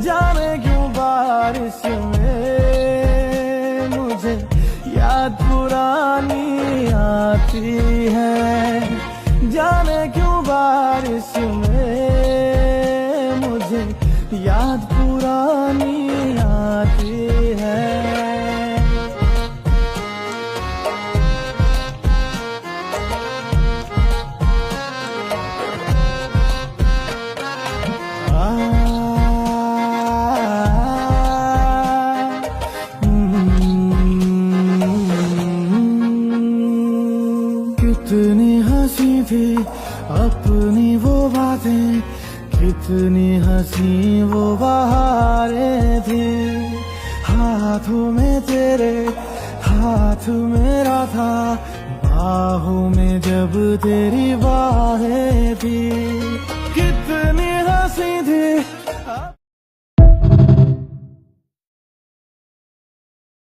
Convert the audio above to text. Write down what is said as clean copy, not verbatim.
जाने क्यों बारिश में मुझे याद पुरानी आती है। जाने क्यों बारिश में मुझे याद पुरानी आती है। कितनी हंसी थी अपनी वो बातें, कितनी हंसी वो बहारें थी। हाथों में तेरे हाथ मेरा था, बाहों में जब तेरी बाहें थी। कितनी हंसी थी